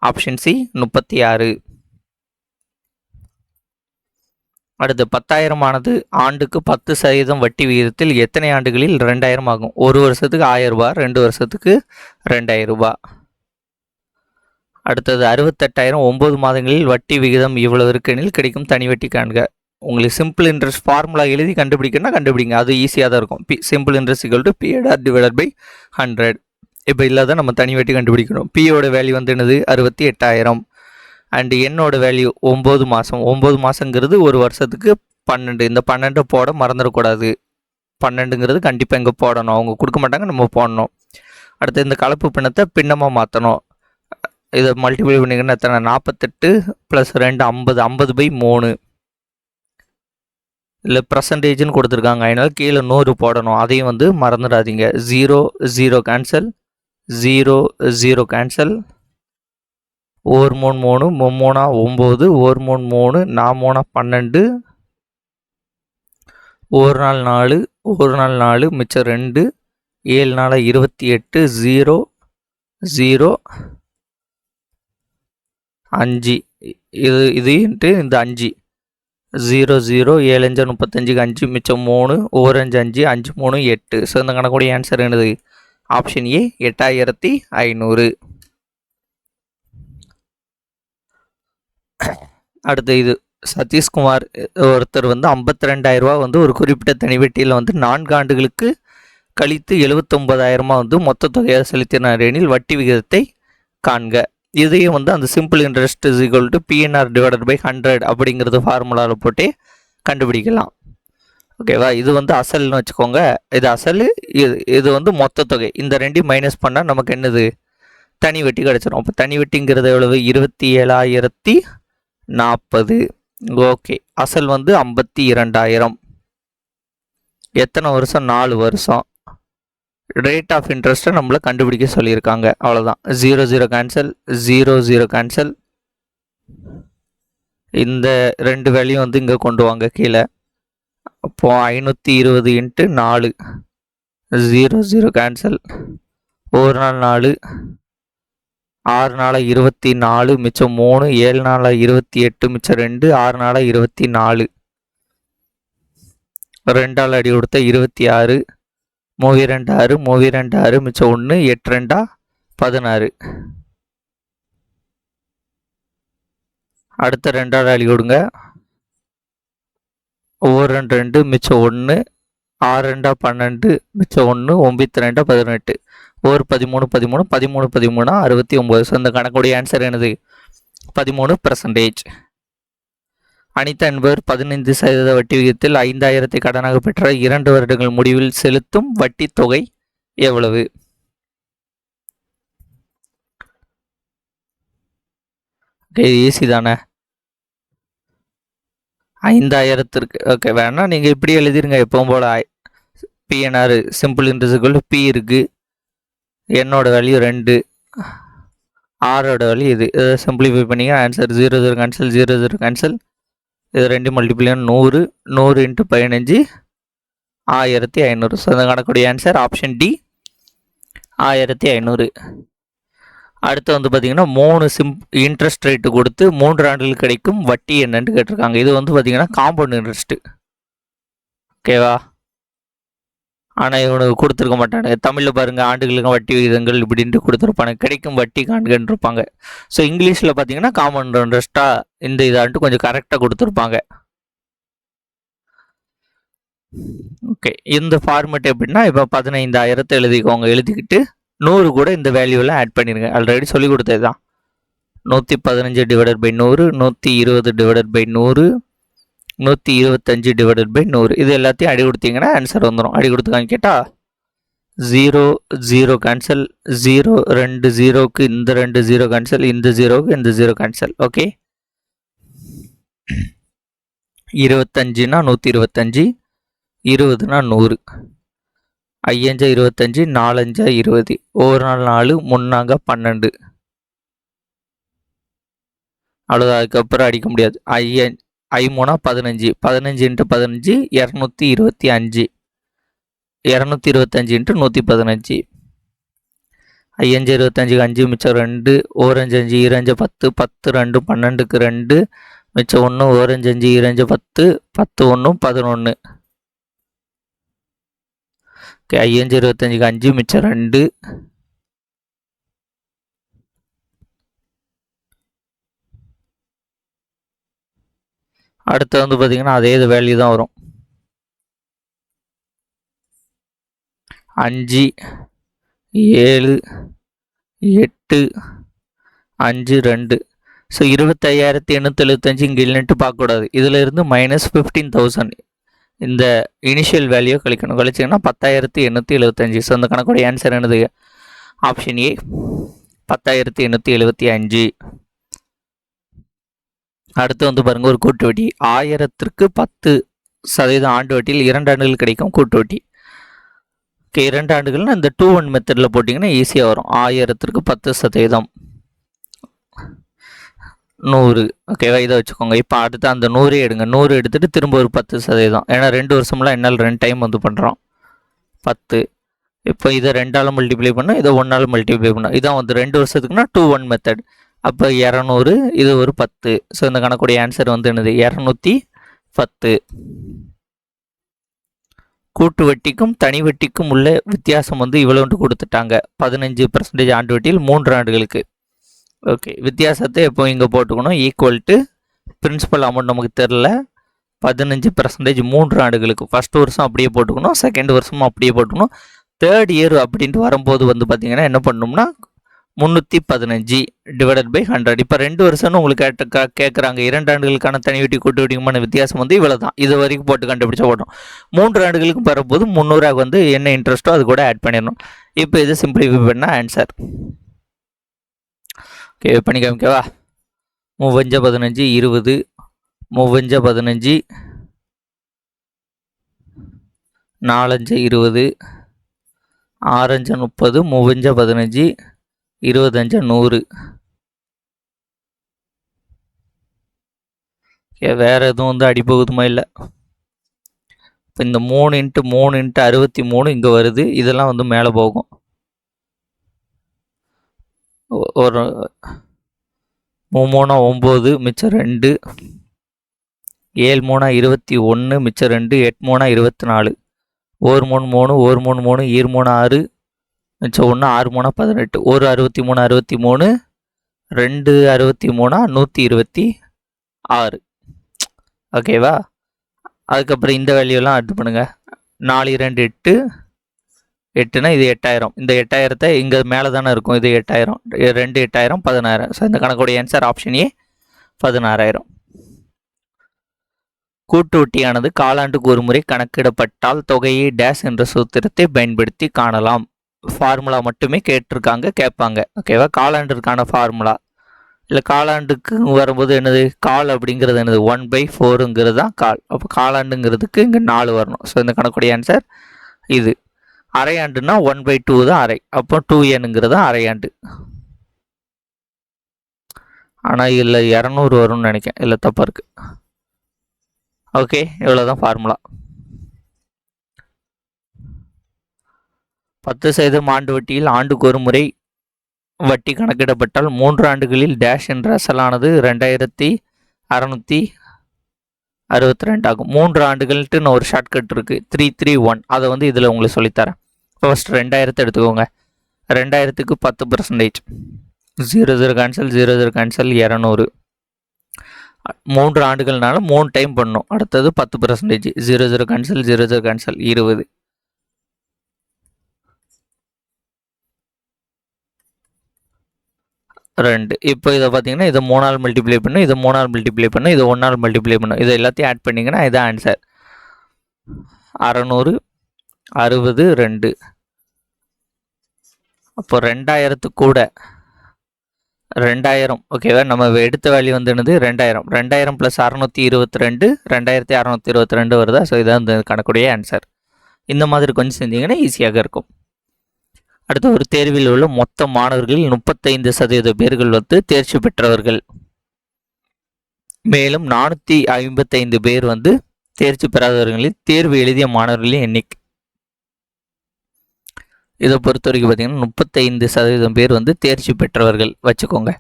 Option C 36. அடுத்து 10,000 ஆனது ஆண்டுக்கு 10% வட்டி விகிதத்தில் எத்தனை ஆண்டுகளில் 2000 ஆகும்? ஒரு வருஷத்துக்கு 1000 ரூபாய், 2 வருஷத்துக்கு 2000 ரூபாய். அடுத்தது 68,000 9 மாதங்களில் வட்டி விகிதம் இவ்வளவு இருக்குனில் கிடைக்கும் தனி வட்டி காண்க. உங்களுக்கு சிம்பிள் இன்ட்ரெஸ்ட் ஃபார்முலா எழுதி கண்டுபிடிக்கணும்னா கண்டுபிடிங்க, அது ஈஸியாக தான் இருக்கும். Simple interest = P/R divided by 100. இப்போ இல்லாத நம்ம தனி வட்டி கண்டுபிடிக்கணும். P-யோட வேல்யூ வந்து என்னது? 68,000. அண்ட் என்னோட வேல்யூ 9 மாதம். 9 மாதங்கிறது ஒரு வருஷத்துக்கு 12. இந்த 12 போட மறந்துடக்கூடாது. 12ங்கிறது கண்டிப்பாக இங்கே போடணும், அவங்க கொடுக்க மாட்டாங்க, நம்ம போடணும். அடுத்து இந்த கலப்பு பின்னத்தை பின்னமாக மாற்றணும். இதை மல்டிப்ளை பண்ணிங்கன்னா எத்தனை? 48 + 2 50. 50/3. இல்லை பர்சன்டேஜ்னு கொடுத்துருக்காங்க, அதனால் கீழே 100 போடணும், அதையும் வந்து மறந்துடாதீங்க. 0 0 கேன்சல், 0 0 கேன்சல். 1 3 3, 3 9, 1 3 3, 4 12, 1 நாள் 4, 1 நாள் 4, மிச்சம் 2, 7 4 28, 0 0 5. இது இந்த 5, 0 0, 7 5 35, 5 மிச்சம் 3, 1 5 5, 5 3 8. ஸோ இந்த கணக்குடைய ஆன்சர் என்னது? Option A 8500. அடுத்து இது சதீஷ்குமார் ஒருத்தர் வந்து 52,000 ரூபா வந்து ஒரு குறிப்பிட்ட தனிவெட்டியில் வந்து 4 ஆண்டுகளுக்கு கழித்து 79,000 வந்து மொத்த தொகையாக செலுத்தினார் எனில் வட்டி விகிதத்தை காண்க. இதையும் வந்து அந்த simple interest = P/R divided by 100 அப்படிங்கிறது ஃபார்முலாவில் போட்டு கண்டுபிடிக்கலாம். ஓகேவா? இது வந்து அசல்னு வச்சுக்கோங்க, இது அசல், இது வந்து மொத்த தொகை. இந்த ரெண்டையும் மைனஸ் பண்ணால் நமக்கு என்னது? தனி வட்டி கிடச்சிடும். அப்போ தனி வட்டிங்கிறது எவ்வளவு? 27,040. ஓகே, அசல் வந்து 52,000. எத்தனை வருஷம்? 4 வருஷம். ரேட் ஆஃப் இன்ட்ரெஸ்ட்டை நம்மளை கண்டுபிடிக்க சொல்லியிருக்காங்க, அவ்வளோதான். 0 0 கேன்சல், 0 0 கேன்சல். இந்த 2 வேல்யூ வந்து இங்கே கொண்டு வாங்க கீழே. அப்போ 520 × 4, 0 0 கேன்சல். 1 நாள் 4, 6 4 24, மிச்சம் 3, 7 4 28, மிச்சம் 2, 6 4 24. 2 ஆல் அடி கொடுத்த 26, 3 2 6, 3 2 6, மிச்சம் 1, 8 2 16. அடுத்த 2 ஆல் அடி கொடுங்க. 1 2 2, மிச்சம் 1, 6 2 12, மிச்சம் 1, 9 2 18. 1 13 13, 13 13 69. ஸோ இந்த கணக்குடைய ஆன்சர் என்னது? 13%. அனிதா என்பவர் 15% வட்டி விகிதத்தில் 5,000 கடனாக பெற்ற 2 வருடங்கள் முடிவில் செலுத்தும் வட்டி தொகை எவ்வளவு? ஈஸி தானே? 5,000க்கு ஓகே வேணா நீங்கள் இப்படி எழுதிருங்க. எப்பவும் போல் P/R சிம்பிள் இன்ட்ரெஸ்ட் P இருக்குது, என்னோட வேல்யூ 2, ஆரோட வேல்யூ இது. சிம்பிளிஃபை பண்ணிங்க ஆன்சர் 0 0 கேன்சல், 0 0 கேன்சல். இது 2 மல்டிப்ளை 100, 100 × 15, 1500. ஸோ அந்த கணக்குடைய ஆன்சர் ஆப்ஷன் டி 1500. அடுத்து வந்து பார்த்தீங்கன்னா 3 இன்ட்ரெஸ்ட் ரேட்டு கொடுத்து 3 ஆண்டுகள் கிடைக்கும் வட்டி என்னன்னு கேட்டிருக்காங்க. இது வந்து பார்த்தீங்கன்னா காம்பவுண்ட் இன்ட்ரெஸ்ட்டு. ஓகேவா? ஆனால் இவனுக்கு கொடுத்துருக்க மாட்டானுங்க. தமிழில் பாருங்கள், ஆண்டுகளுக்கு வட்டி விகிதங்கள் இப்படின்ட்டு கொடுத்துருப்பாங்க, கிடைக்கும் வட்டி காண்கன்னு இருப்பாங்க. ஸோ இங்கிலீஷில் பார்த்தீங்கன்னா காம்பவுண்ட் இன்ட்ரெஸ்ட்டாக இந்த இதான்ட்டு கொஞ்சம் கரெக்டாக கொடுத்துருப்பாங்க. ஓகே, இந்த ஃபார்மேட் எப்படின்னா இப்போ 15,000 எழுதிக்கோங்க. எழுதிக்கிட்டு 100 கூட இந்த வேல்யூவில் ஆட் பண்ணிடுங்க. ஆல்ரெடி சொல்லி கொடுத்தது தான். 115 divided by 100, 120 divided by 100, 125 divided by 100. இது எல்லாத்தையும் அடி கொடுத்தீங்கன்னா ஆன்சர் வந்துடும். அடி கொடுத்துக்காங்க கேட்டால் 0 0 கேன்சல், 0 2 0க்கு இந்த 2 0 கேன்சல், இந்த 0க்கு இந்த 0 கேன்சல். ஓகே, 25னா 125, 20னா 100. 5 25, 4 20. ஒரு நாள் 4, 3 12. அவ்வளோதான். அதுக்கப்புறம் அடிக்க முடியாது. 3 15. 15 × 15 225. 225 × 115. 5 25, 5 மிச்சம் 2. 1 5 5, 2 10. 10 2 12க்கு 2 மிச்சம் 1. 1 5 5, 2 10. 10 1 11. ஓகே. 5 25க்கு 5 மிச்சம் 2. அடுத்து வந்து பார்த்தீங்கன்னா அதே வேல்யூ தான் வரும். 5 7 8 5 2. ஸோ 25,875 இங்கே இல்லைன்ட்டு பார்க்கக்கூடாது. இதில் இருந்து -15,000 இந்த இனிஷியல் வேல்யூ கழிக்கணும். கழிச்சிங்கன்னா 10,875. ஸோ அந்த கணக்குடைய ஆன்சர் என்னது? Option A 10,875. அடுத்து வந்து பாருங்கள், ஒரு கூட்டு வட்டி. 1000க்கு 10% ஆண்டு வட்டியில் 2 ஆண்டுகள் கிடைக்கும் கூட்டு வட்டி. ஓகே, 2 ஆண்டுகள்னா இந்த 2-1 மெத்தடில் போட்டிங்கன்னா ஈஸியாக வரும். 1000க்கு 10% 100. ஓகேவா, இதை வச்சுக்கோங்க. இப்போ அடுத்து அந்த 100 எடுங்க. 100 எடுத்துகிட்டு திரும்ப ஒரு 10%. ஏன்னா 2 வருஷம்லாம் என்னால் 2 டைம் வந்து பண்ணுறோம். 10. இப்போ இதை 2ஆல் மல்டிப்ளை பண்ணோம், இதை 1ஆல் மல்டிப்ளை பண்ணோம். இதான் வந்து 2 வருஷத்துக்குன்னா 2-1 மெத்தட். அப்போ 200, இது ஒரு 10. ஸோ இந்த கணக்குடைய ஆன்சர் வந்து என்னது? 210. கூட்டு வட்டிக்கும் தனி வட்டிக்கும் உள்ள வித்தியாசம் வந்து இவ்வளோன்ட்டு கொடுத்துட்டாங்க. 15% ஆண்டு வட்டியில் 3 ஆண்டுகளுக்கு. ஓகே, வித்தியாசத்தை எப்போ இங்கே போட்டுக்கணும்? ஈக்குவல் டு பிரின்சிபல் அமௌண்ட் நமக்கு தெரில, 15% 3 ஆண்டுகளுக்கு. ஃபஸ்ட் வருஷம் அப்படியே போட்டுக்கணும், செகண்ட் வருஷமும் அப்படியே போட்டுக்கணும். தேர்ட் இயர் அப்படின்ட்டு வரும்போது வந்து பார்த்தீங்கன்னா என்ன பண்ணணும்னா 315 டிவைடட் பை 100. இப்போ 2 வருஷம்னு உங்களுக்கு கேட்குறாங்க. 2 ஆண்டுகளுக்கான தனி வட்டி கூட்டு வட்டிக்குமான வித்தியாசம் வந்து இவ்வளோ தான். இது வரைக்கும் போட்டு கண்டுபிடிச்சா போட்டோம். 3 ஆண்டுகளுக்கு வரும்போது 300 வந்து என்ன இன்ட்ரெஸ்ட்டோ அது கூட ஆட் பண்ணிடணும். இப்போ இது சிம்பிளிஃபை பண்ணால் ஆன்சர். ஓகே, பண்ணி காமிக்கவா? 3 15 20. 3 15, 4 20, 6 30. 3 15, 25 100. வேறு எதுவும் வந்து அடிப்பகுதுமா? இல்லை. இப்போ இந்த 3 × 3 × 63 இங்கே வருது. இதெல்லாம் வந்து மேலே போகும். ஒரு 3 9 மிச்சம் 2. 7 3 21 மிச்சம் 2. 8 3 24. 1 3 3. 1 3 3. 2 3 6 மிச்சம் 1. 6 3 18. 1 63 63. 2 63 126. ஓகேவா? அதுக்கப்புறம் இந்த வேல்யூலாம் ஆட் பண்ணுங்கள். 4 2 8. 8னா இது 8000. இந்த 8000த்தை இங்கே மேலே தானே இருக்கும். இது 8000. 2 8000 16,000. ஸோ இந்த கணக்குடைய ஆன்சர் ஆப்ஷன் ஏ 16,000. கூட்டு வட்டியானது காலாண்டுக்கு ஒரு முறை கணக்கிடப்பட்டால் தொகையை டேஷ் என்ற சூத்திரத்தை பயன்படுத்தி காணலாம். ஃபார்முலா மட்டுமே கேட்பாங்க. ஓகேவா? காலாண்டிற்கான ஃபார்முலா இல்லை, காலாண்டுக்கு வரும்போது என்னது? கால் அப்படிங்கிறது என்னது? 1/4ங்கிறது தான் கால். அப்போ காலாண்டுங்கிறதுக்கு இங்கே 4 வரணும். ஸோ இந்த கணக்குடைய ஆன்சர் இது. அரையாண்டுனா 1/2 தான் அரை. அப்போ 2n தான் அரையாண்டு. ஆனால் இதில் 200 வரும்னு நினைக்கிறேன். இல்லை, தப்பாக இருக்குது. ஓகே, இவ்வளோதான் ஃபார்முலா. 10% ஆண்டு வட்டியில் ஆண்டுக்கு ஒரு முறை வட்டி கணக்கிடப்பட்டால் 3 ஆண்டுகளில் டேஷ் என்ற அசலானது 2662 ஆகும். 3 ஆண்டுகள்ட்டு நான் ஒரு ஷார்ட்கட் இருக்குது, 331. அதை வந்து இதில் உங்களுக்கு சொல்லித்தரேன். ஃபர்ஸ்ட் 2000 எடுத்துக்கோங்க. 2000க்கு 10%. 0 0 கேன்சல், 0 0 கேன்சல், 200. 3 ஆண்டுகள்னால 3 டைம் பண்ணும். அடுத்தது 10%. 0 0 கேன்சல், 0 0 கேன்சல், 20. இப்போ இதை பார்த்தீங்கன்னா இதை 3ஆல் மல்டிப்ளை பண்ணும், இதை 3ஆல் மல்டிப்ளை பண்ணும், இதை 1ஆல் மல்டிப்ளை பண்ணும். இதை எல்லாத்தையும் ஆட் பண்ணிங்கன்னா இதான் ஆன்சர். 600 60 2. அப்போ 2000 கூட 2000 ஓகேவா. நம்ம எடுத்த வேல்யூ வந்து என்னது 2000. 2000 + 622 2622 வருதா. ஸோ இதான் இந்த கணக்குடைய ஆன்சர். இந்த மாதிரி கொஞ்சம் செஞ்சீங்கன்னா ஈஸியாக இருக்கும். அடுத்து ஒரு தேர்வில் உள்ள மொத்த மாணவர்களில் 35% பேர்கள் வந்து தேர்ச்சி பெற்றவர்கள். மேலும் 455 பேர் வந்து தேர்ச்சி பெறாதவர்களில் தேர்வு எழுதிய மாணவர்களின் எண்ணிக்கை. இதை பொறுத்த வரைக்கும் பார்த்தீங்கன்னா 35% பேர் வந்து தேர்ச்சி பெற்றவர்கள் வச்சுக்கோங்க.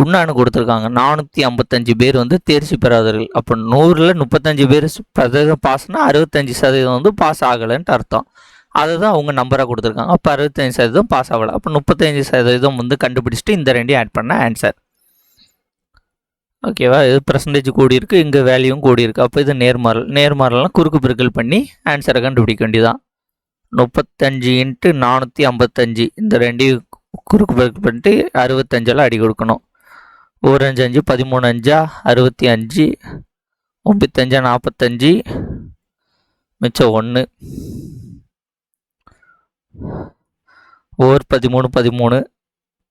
உன்னான்னு கொடுத்துருக்காங்க 455 பேர் வந்து தேர்ச்சி பெறாதவர்கள். அப்போ 100ல் 35 பேர் சதவீதம் பாஸ்னா 65% வந்து பாஸ் ஆகலைன்ட்டு அர்த்தம். அதை தான் அவங்க நம்பராக கொடுத்துருக்காங்க. அப்போ 65% பாஸ் ஆகலை. அப்போ 35% வந்து கண்டுபிடிச்சிட்டு இந்த ரெண்டையும் ஆட் பண்ண ஆன்சர். ஓகேவா. இது பர்சன்டேஜ் கூடி இருக்குது, இங்கே வேல்யூவும் கூடி இருக்குது. அப்போ இது நேர்மாறல். நேர்மாறலாம் குறுக்கு பெருக்கல் பண்ணி ஆன்சரை கண்டுபிடிக்க வேண்டியதான். 35 × 455 இந்த ரெண்டையும் குறுக்கு பெருக்கல் பண்ணிட்டு 65 அடி கொடுக்கணும். 1 5 5 13 5 65 9 5 45 மிச்சம் 1 ஓர் 13 13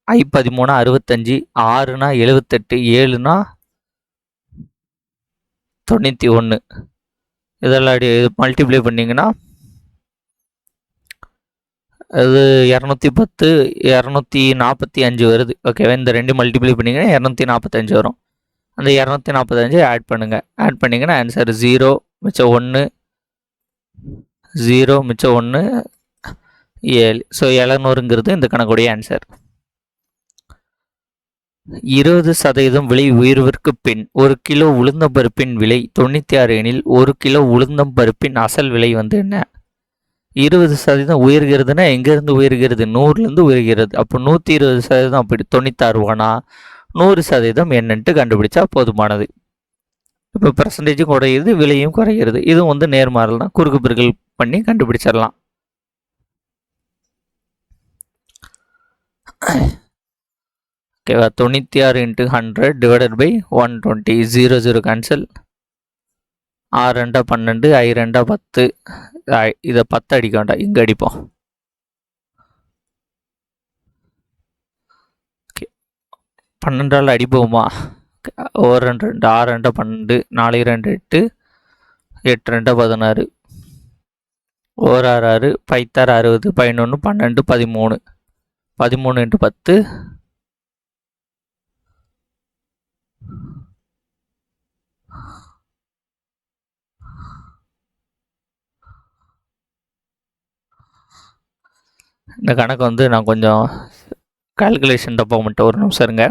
I 13 65 6னா 78 7னா 91. இதெல்லாம் மல்டிப்ளை பண்ணிங்கன்னா அது 210 245 வருது. ஓகேவா. இந்த ரெண்டு மல்டிப்ளை பண்ணிங்கன்னா 245 வரும். அந்த 245 ஆட் பண்ணுங்கள். ஆட் பண்ணிங்கன்னா ஆன்சர் 0 மிச்சம் 1 0 மிச்சம் 1 7. ஸோ 700ங்கிறது இந்த கணக்குடைய ஆன்சர். 20% விலை உயர்விற்கு பின் 1 கிலோ உளுந்தம்பருப்பின் விலை 96 எனில் 1 கிலோ உளுந்தம்பருப்பின் அசல் விலை வந்து என்ன? 20% உயர்கிறதுனா எங்கேருந்து உயர்கிறது? 100லேருந்து உயர்கிறது. அப்போ 120% அப்படி 96 ரூபானா 100% என்னன்ட்டு கண்டுபிடிச்சா போதுமானது. இப்போ பர்சன்டேஜும் குறையுது, விலையும் குறைகிறது. இதுவும் வந்து நேர்மாறல் தான், குறுக்கு பெருக்கல் பண்ணி கண்டுபிடிச்சிடலாம். ஓகேவா. 96 × 100 / 120 0 0 கேன்சல். 6 2 12 I 2 10. இதை 10 அடிக்க வேண்டாம், இங்கே அடிப்போம். ஓகே 12ஆல் அடிப்போமா? 1 2 2 6 2 12 4 2 8 8 2 16 1 6 6 5 60 11 12 13 13 × 10 இந்த கணக்கு வந்து நான் கொஞ்சம் கால்குலேஷன் தப்பா மட்டும் ஒரு நிமிஷம் இருங்க.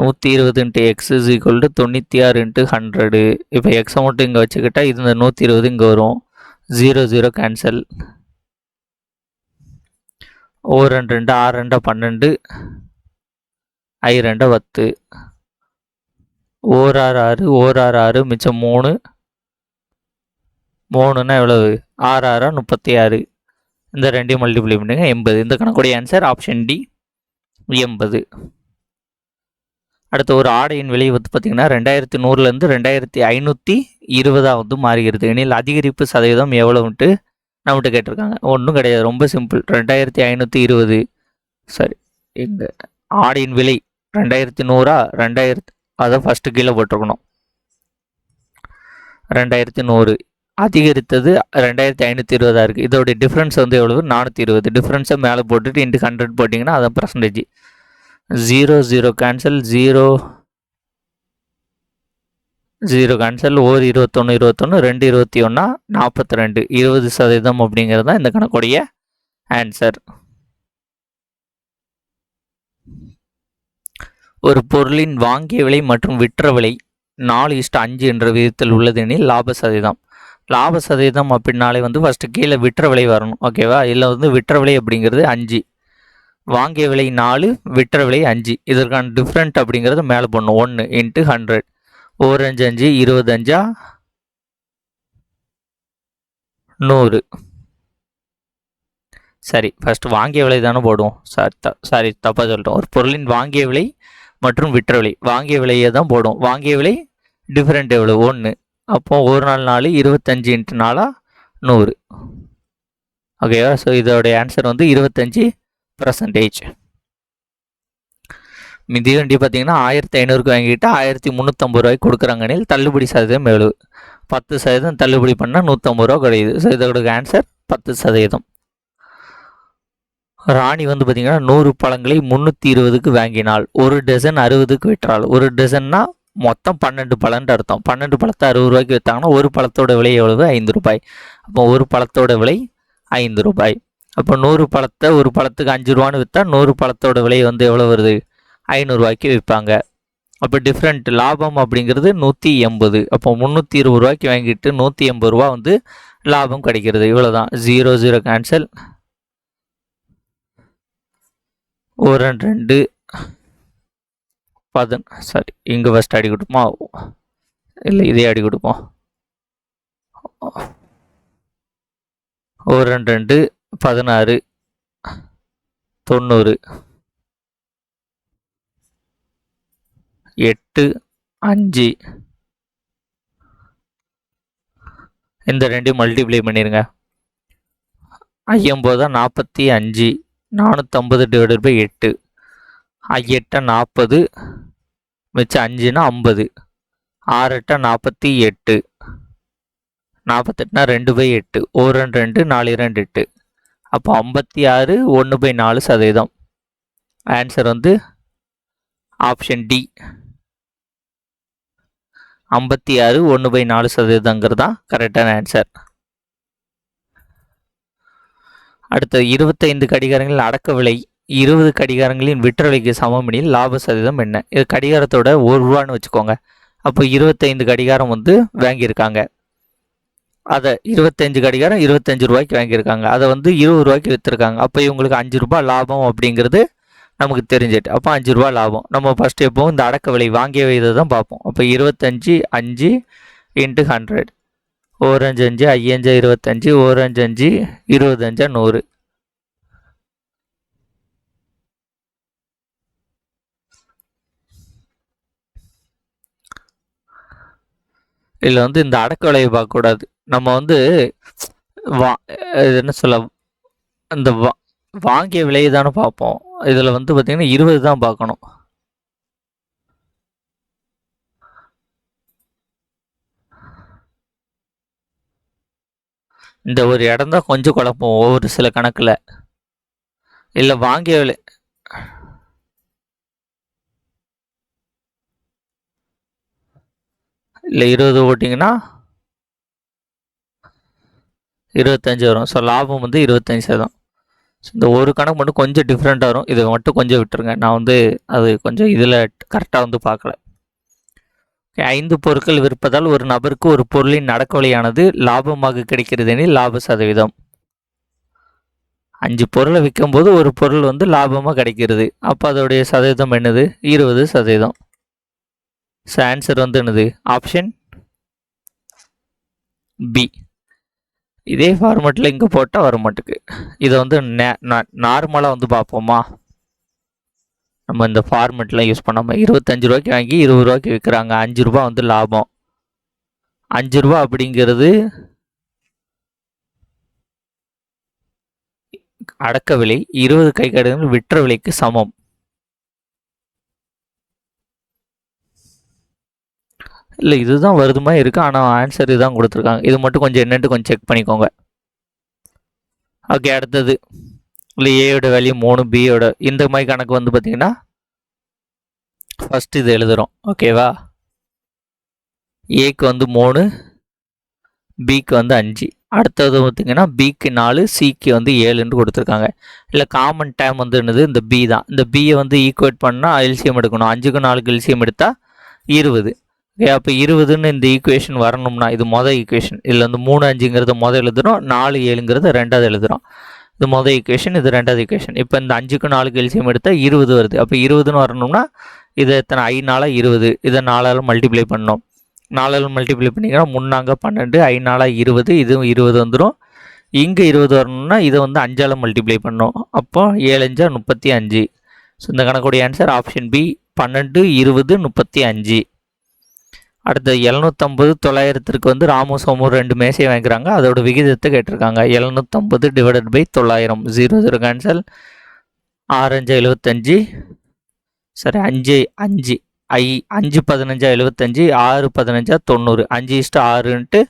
120 × x = 96 × 100. இப்போ எக்ஸை மட்டும் இங்கே வச்சுக்கிட்டா இது இந்த 120 இங்கே வரும். 0 0 கேன்சல். 1 2 2 6 2 12 I 2 10 1 6 6 1 6 6 மிச்சம் 3 3னா எவ்வளவு? 6 6 36. இந்த ரெண்டையும் மல்டிப்ளை பண்ணுங்க 80. இந்த கணக்குடைய ஆன்சர் ஆப்ஷன் டி 80. அடுத்து ஒரு ஆடையின் விலை வந்து பார்த்திங்கன்னா 2100லேருந்து 2520 வந்து மாறுகிறது எனில் அதிகரிப்பு சதவீதம் எவ்வளவுன்ட்டு நம்மகிட்ட கேட்டிருக்காங்க. ஒன்றும் கிடையாது, ரொம்ப சிம்பிள். 2520 சரி. இந்த ஆடையின் விலை 2100 2000 அதை ஃபஸ்ட்டு கீழே போட்டிருக்கணும். 2100 அதிகரித்தது 2520 இருக்குது. இதோடைய டிஃப்ரென்ஸ் வந்து எவ்வளவு? 420. டிஃப்ரென்ஸை மேலே போட்டுட்டு × 100 போட்டிங்கன்னா அதான் பர்சன்டேஜ். 0 0 கேன்சல். 0 0 கேன்சல். 1 21 21 2 21 42. 20% அப்படிங்கிறது தான் இந்த கணக்குடைய ஆன்சர். ஒரு பொருளின் வாங்கிய விலை மற்றும் விற்ற விலை 4:5 என்ற விதத்தில் உள்ளது எனில் லாப சதவீதம். லாப சதவீதம் அப்படின்னாலே வந்து ஃபஸ்ட்டு கீழே விற்ற விலை வரணும். ஓகேவா. இதில் வந்து விற்ற விலை அப்படிங்கிறது 5, வாங்கிய விலை 4, விற்ற விலை 5. இதற்கான டிஃப்ரெண்ட் அப்படிங்கிறது மேலே போடணும். 1 × 100. 1 5 5 25 100. சரி, ஃபஸ்ட்டு வாங்கிய விலை தானே போடுவோம். சாரி தப்பாக சொல்லிட்டோம். ஒரு பொருளின் வாங்கிய விலை மற்றும் விற்ற விலை, வாங்கிய விலையை தான் போடும். வாங்கிய விலை டிஃப்ரெண்ட் எவ்வளோ? 1. அப்போ 1 4 4 25 × 4 100. ஓகேவா. ஸோ இதோடைய ஆன்சர் வந்து 25%. மிதிவண்டி பார்த்தீங்கன்னா 1500க்கு வாங்கிட்டு 1350 ரூபாய்க்கு கொடுக்குறாங்கனில் தள்ளுபடி சதவீதம் 10% தள்ளுபடி பண்ணால் 150 ரூபா கிடையாது. ஸோ இதோட ஆன்சர் 10%. ராணி வந்து பார்த்தீங்கன்னா 100 பழங்களை 320க்கு வாங்கினால் ஒரு டசன் 60க்கு விற்றாள். ஒரு டசன்னா மொத்தம் 12 பழம்னு அர்த்தம். 12 பழத்தை 60 ரூபாய்க்கு விற்றாங்கன்னா ஒரு பழத்தோட விலை எவ்வளவு? 5 ரூபாய். அப்போ ஒரு பழத்தோட விலை 5 ரூபாய். அப்போ 100 பழத்தை ஒரு பழத்துக்கு 5 ரூபான்னு விற்றா 100 பழத்தோட விலை வந்து எவ்வளோ வருது? 500 ரூபாய்க்கு விற்பாங்க. அப்போ டிஃப்ரெண்ட் லாபம் அப்படிங்கிறது 180. அப்போ 320 ரூபாய்க்கு வாங்கிட்டு 180 ரூபா வந்து லாபம் கிடைக்கிறது. இவ்வளோதான். 0 கேன்சல். 1 2 சாரி, இங்கே ஃபஸ்ட் அடி கொடுப்போமா? இல்லை, இதே அடி கொடுப்போம். 1 2 16 90 8 5 இந்த ரெண்டையும் மல்டிப்ளை பண்ணிடுங்க. 50 45 450 டிவைடட் பை 8. 8 40 மிச்சம் 5னா 50. 6 8 48. 48னா 2/8. 1 2 4 2 8. அப்போ 56 1/4%. ஆன்சர் வந்து ஆப்ஷன் டி 56 1/4% தான் கரெக்டான ஆன்சர். அடுத்தது 25 கடிகாரங்களின் அடக்க விலை 20 கடிகாரங்களின் விற்ற விலைக்கு சமம் எனில் லாப சதவீதம் என்ன? இது கடிகாரத்தோட 1 ரூபான்னு வச்சுக்கோங்க. அப்போ 25 கடிகாரம் வந்து வாங்கியிருக்காங்க. அதை 25 கடிகாரம் 25 ரூபாய்க்கு வாங்கியிருக்காங்க. அதை வந்து 20 ரூபாய்க்கு விற்றுருக்காங்க. அப்போ இவங்களுக்கு 5 ரூபாய் லாபம் அப்படிங்கிறது நமக்கு தெரிஞ்சிட்டு. அப்போ 5 ரூபா லாபம். நம்ம ஃபஸ்ட்டு எப்போவும் இந்த அடக்க விலை வாங்கிய விதை தான் பார்ப்போம். அப்போ 25 5 × 100. 1 5 5 5 25 1 5 5 25 100. இதில் வந்து இந்த அடக்க விலையை பார்க்கக்கூடாது. நம்ம வந்து என்ன சொல்ல, இந்த வாங்கிய விலையை தானே பார்ப்போம். இதில் வந்து பார்த்திங்கன்னா 20 தான் பார்க்கணும். இந்த ஒரு இடம் தான் கொஞ்சம் குழப்பம் ஒவ்வொரு சில கணக்கில். இல்லை வாங்கிய விலை இல்லை 20 ஓட்டிங்கன்னா 25 வரும். ஸோ லாபம் வந்து 25%. இந்த ஒரு கணக்கு மட்டும் கொஞ்சம் டிஃப்ரெண்ட்டாக வரும். இதை மட்டும் கொஞ்சம் விட்டுருங்க. நான் வந்து அது கொஞ்சம் இதில் கரெக்டாக வந்து பார்க்கல. 5 பொருட்கள் விற்பதால் ஒரு நபருக்கு ஒரு பொருளின் அடக்க விலையானது லாபமாக கிடைக்கிறது எனில் லாப சதவீதம். 5 பொருளை விற்கும்போது ஒரு பொருள் வந்து லாபமாக கிடைக்கிறது. அப்போ அதோடைய சதவீதம் என்னது? 20%. ஸோ ஆன்சர் வந்து என்னது? Option B. இதே ஃபார்மெட்டில் இங்கே போட்டால் வர மாட்டுக்கு. இதை வந்து நார்மலாக வந்து பார்ப்போமா? நம்ம இந்த ஃபார்மெட்லாம் யூஸ் பண்ணாமல் 25 ரூபாய்க்கு வாங்கி 20 ரூபாய்க்கு விற்கிறாங்க. 5 ரூபா வந்து லாபம். 5 ரூபா அப்படிங்கிறது அடக்க விலை. 20 கைக்கடைகள் விற்ற விலைக்கு சமம். இல்லை, இதுதான் வருதுமா இருக்குது. ஆனால் ஆன்சர் இதுதான் கொடுத்துருக்காங்க. இது மட்டும் கொஞ்சம் என்னென்னு கொஞ்சம் செக் பண்ணிக்கோங்க. ஓகே, அடுத்தது இல்லை ஏயோட வேல்யூ 3, பியோட இந்த மாதிரி கணக்கு வந்து பார்த்தீங்கன்னா ஃபஸ்ட்டு இது எழுதுகிறோம். ஓகேவா? ஏக்கு வந்து 3, பிக்கு வந்து 5. அடுத்தது பார்த்திங்கன்னா பிக்கு 4, சிக்கு வந்து 7ன்னு கொடுத்துருக்காங்க. இல்லை காமன் டேம் வந்து என்னது? இந்த பி தான். இந்த பியை வந்து ஈக்குவேட் பண்ணால் எல்சிஎம் எடுக்கணும். 5க்கு 4க்கு எல்சிஎம் எடுத்தால் 20. ஓகே, அப்போ 20ன்னு இந்த ஈக்குவேஷன் வரணும்னா இது மொதல் ஈக்குவேஷன். இதில் வந்து 3 5ங்கிறத மொதல் எழுதுகிறோம், 4 7ங்கிறத ரெண்டாவது எழுதுகிறோம். இது மொதல் ஈக்குவேஷன், இது ரெண்டாவது ஈக்குவேஷன். இப்போ இந்த 5க்கு 4க்கு எல்சிஎம் எடுத்தால் 20 வருது. அப்போ 20ன்னு வரணும்னா இதை எத்தனை? 5 4 20. இதை 4ஆல் மல்டிப்ளை பண்ணோம். 4ஆல் மல்டிப்ளை பண்ணிங்கன்னா 3 12, 5 20. இதுவும் 20 வந்துடும். இங்கே 20 வரணும்னா இதை வந்து 5ஆல் மல்டிப்ளை பண்ணோம். அப்போ 7 5 35. ஸோ இந்த கணக்குடைய ஆன்சர் ஆப்ஷன் பி 12 20 35. அடுத்து 750 900க்கு வந்து ராமு சோமு 2 மேசையை வாங்கிக்கிறாங்க. அதோட விகிதத்தை கேட்டிருக்காங்க. 750 டிவைடட் பை 900. 0 கேன்சல். 6 5 75. சரி 5 5 5 15 75 6 15 90 5:6ன்ட்டு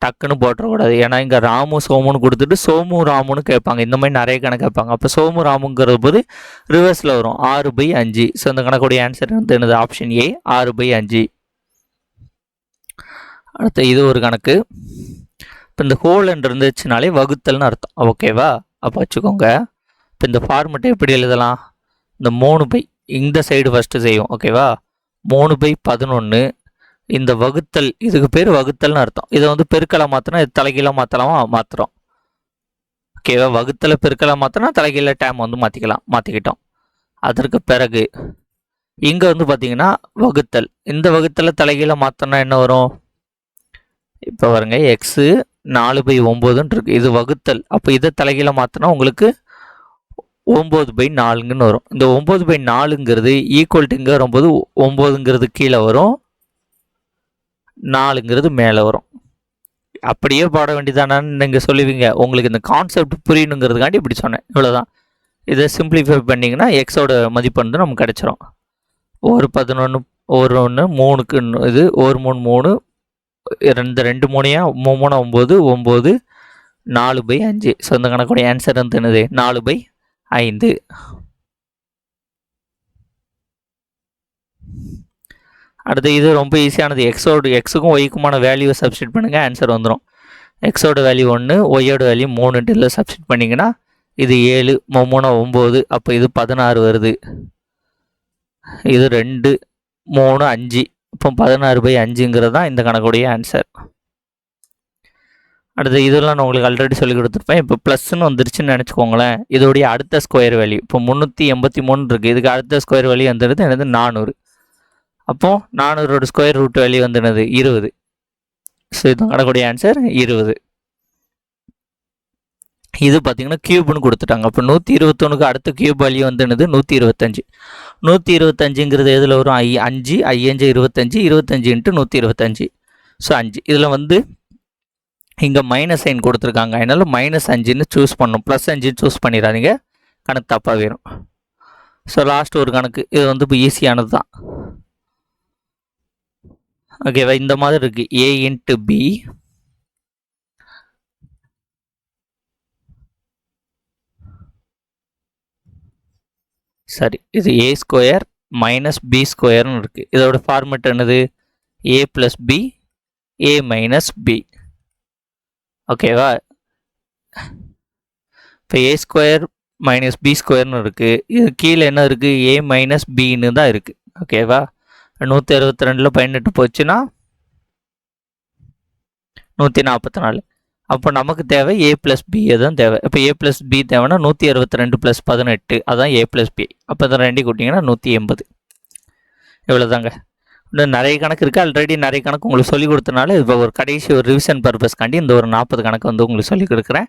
டக்குன்னு போட்டுறக்கூடாது. ஏன்னா இங்கே ராமு சோமுன்னு கொடுத்துட்டு சோமு ராமுன்னு கேட்பாங்க. இந்த மாதிரி நிறைய கணக்கு கேட்பாங்க. அப்போ சோமு ராமுங்கிற போது ரிவர்ஸில் வரும் 6/5. ஸோ இந்த கணக்குடைய ஆன்சர் வந்து என்னது? Option A 6/5. அடுத்து இது ஒரு கணக்கு. இப்போ இந்த ஹோல்ன்னு இருந்துச்சுனாலே வகுத்தல்னு அர்த்தம். ஓகேவா? அப்போ வச்சுக்கோங்க. இப்போ இந்த ஃபார்மெட்டை எப்படி எழுதலாம்? இந்த 3 இந்த சைடு ஃபஸ்ட்டு செய்யும். ஓகேவா? 3/11. இந்த வகுத்தல், இதுக்கு பேர் வகுத்தல்னு அர்த்தம். இதை வந்து பெருக்கலை மாற்றினா இது தலைகீழாக மாற்றலாமா? மாற்றுறோம். ஓகேவா? வகுத்தலை பெருக்கலை மாற்றினா தலைகீழ டேம் வந்து மாற்றிக்கிட்டோம். அதற்கு பிறகு இங்கே வந்து பார்த்தீங்கன்னா வகுத்தல், இந்த வகுத்தலை தலைகீழ மாற்றினா என்ன வரும்? இப்போ பாருங்க, எக்ஸு 4/9ன்னு இருக்குது. இது வகுத்தல். அப்போ இதை தலைகீழ மாற்றினா உங்களுக்கு 9/4ன்னு வரும். இந்த 9/4ங்கிறது ஈக்குவல்ட்டுங்க வரும்போது 9ங்கிறது கீழே வரும், 4ங்கிறது மேலே வரும். அப்படியே பாட வேண்டியதானான்னு நீங்கள் சொல்லுவீங்க. உங்களுக்கு இந்த கான்செப்ட் புரியணுங்கிறதுக்காண்டி இப்படி சொன்னேன். இவ்வளோதான். இதை சிம்பிளிஃபை பண்ணிங்கன்னா எக்ஸோட மதிப்பு வந்து நமக்கு கிடச்சிரும். ஒரு 11 ஒரு 1 3க்கு இது ஒரு 3 3 2 3 9 9 4/5. ஸோ இந்த கணக்குடைய ஆன்சர் வந்து என்னது? 4/5. அடுத்து இது ரொம்ப ஈஸியானது. எக்ஸுக்கும் ஒய்க்குமான வேல்யூவை சப்ஸ்டியூட் பண்ணுங்கள், ஆன்சர் வந்துடும். எக்ஸோட வேல்யூ 1, ஒய்யோட வேல்யூ 3 இதில் சப்ஸ்டியூட் பண்ணிங்கன்னா இது 7 3 9. அப்போ இது 16 வருது. இது 2 3 5. இப்போ 16/5ங்கிறது தான் இந்த கணக்குடைய ஆன்சர். அடுத்து இதெல்லாம் நான் உங்களுக்கு ஆல்ரெடி சொல்லி கொடுத்துருப்பேன். இப்போ ப்ளஸ்ன்னு வந்துருச்சுன்னு நினச்சிக்கோங்களேன். இதோடைய அடுத்த ஸ்கொயர் வேல்யூ இப்போ 383 இருக்குது. இதுக்கு அடுத்த ஸ்கொயர் வேல்யூ வந்துடுது என்னது? 400. அப்போது 400ஓட ஸ்கொயர் ரூட் வேல்யூ வந்து என்னது? 20. ஸோ இது கணக்குடைய ஆன்சர் 20. இது பார்த்தீங்கன்னா கியூப்னு கொடுத்துட்டாங்க. அப்போ 121க்கு அடுத்த கியூப் வேல்யூ வந்து என்னது? 125. 125ங்கிறது எதில் வரும்? 5 5 25 25 × 125. ஸோ 5. இதில் வந்து இங்கே மைனஸ் சைன் கொடுத்துருக்காங்க. அதனால் -5ன்னு சூஸ் பண்ணணும். +5ன்னு சூஸ் பண்ணிடாதீங்க, கணக்கு தப்பாக வரும். ஸோ லாஸ்ட் ஒரு கணக்கு. இது வந்து இப்போ ஈஸியானது தான். ஓகேவா? இந்த மாதிரி இருக்குது. A × B சரி, இது A² - B² இருக்குது. இதோட ஃபார்மெட் என்னது? A + B A - B. ஓகேவா? இப்போ A² - B² இருக்குது. இது கீழே என்ன இருக்குது? A - Bன்னு தான் இருக்குது. ஓகேவா? 162ல் 18 போச்சுன்னா 144. அப்போ நமக்கு தேவை A + B தான் தேவை. இப்போ A + B தேவைன்னா 162 + 18 அதான் A + B. அப்போ இதை ரெண்டையும் கூட்டிங்கன்னா 180. இவ்வளோதாங்க. இன்னும் நிறைய கணக்கு இருக்குது. ஆல்ரெடி நிறைய கணக்கு உங்களுக்கு சொல்லிக் கொடுத்தனால இப்போ ஒரு கடைசி ஒரு ரிவிஷன் பர்பஸ்க்காண்டி இந்த ஒரு 40 கணக்கு வந்து உங்களுக்கு சொல்லிக் கொடுக்குறேன்.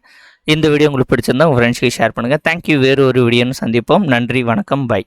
இந்த வீடியோ உங்களுக்கு பிடிச்சிருந்தா உங்கள் ஃப்ரெண்ட்ஸ்க்கு ஷேர் பண்ணுங்கள். தேங்க்யூ. வேறு ஒரு வீடியோன்னு சந்திப்போம். நன்றி, வணக்கம், பை.